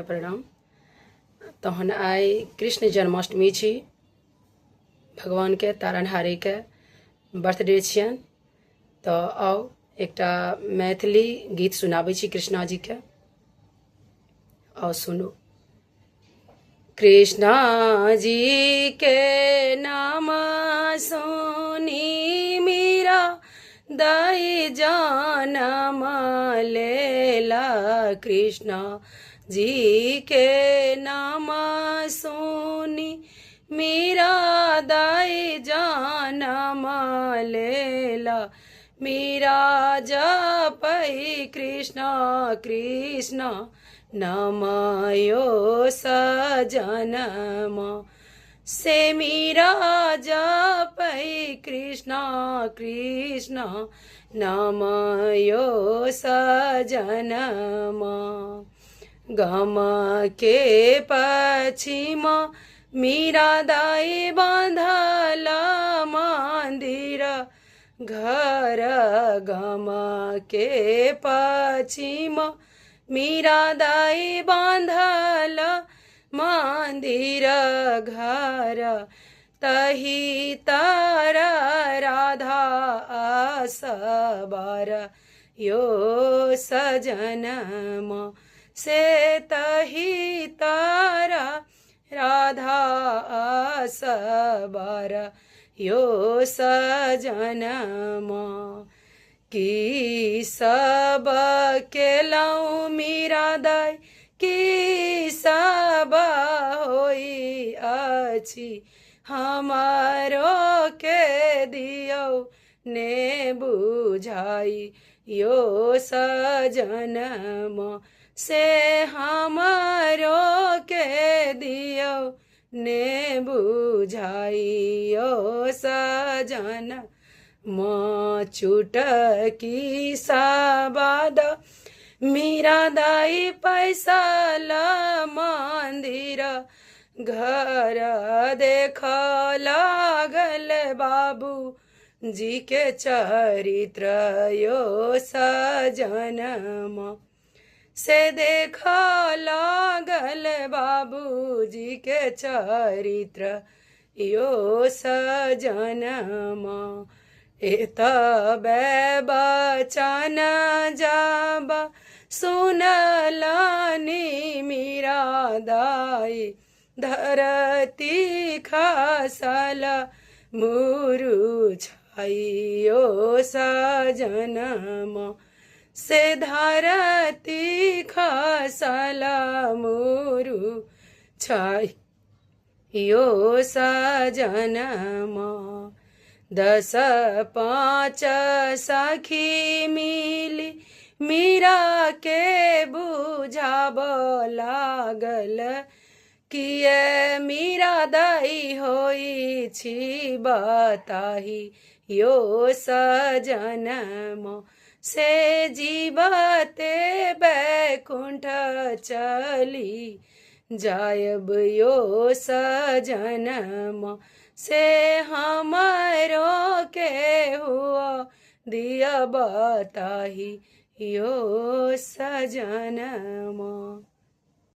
प्रणाम। तहन आई कृष्ण जन्माष्टमी छी, भगवान के तारनहारी के बर्थडे छियन। तो आओ एकटा मैथिली गीत सुनाबै छी कृष्णा जी के। आओ सुनो। कृष्णा जी के नाम सुनी मीरा दाई जनम लेला। कृष्णा जी के नाम सुनी मीरा दाई जनम लेला। मीरा जपई कृष्णा कृष्णा नाम यो सजनम। से मीरा जपई कृष्णा कृष्णा नाम यो सजनम। गम के पश्चिम मीरा दाई बांधल मंदिर घर। गम के पश्चिम मीरा दाई बांधल मंदिर घर। तही तारा राधा असबर यो सजनम। से तही तारा राधा असबर यो सजनम। की सब केलौं मीरा दाई की सब होई अछि। हमारो के दियौ ने बुझाई यो सजनम। से हमारो के दियौ ने बुझाई यो सजन। माँ चुटकी साबाद मीरा दाई पैसा ला मंदिर घर। देख लागल बाबू जी के चरित्र यो सजनम। से देख लागल बाबू जी के चरित्र यो सजनम। एतबे बचन जब सुनलनि मीरा दाई धरती खसल मुरुछाई यो सजनम। से धरती खसल मुरुछाई यो सजनम। 10 5 सखी मिली मीरा के बुझाब लागल। किए मीरा दाई होई छी बताही यो सजनम। से जीवते बैकुंठ चली जायब यो सजनम। से हमारो के हुआ दिया बताही यो सजनम।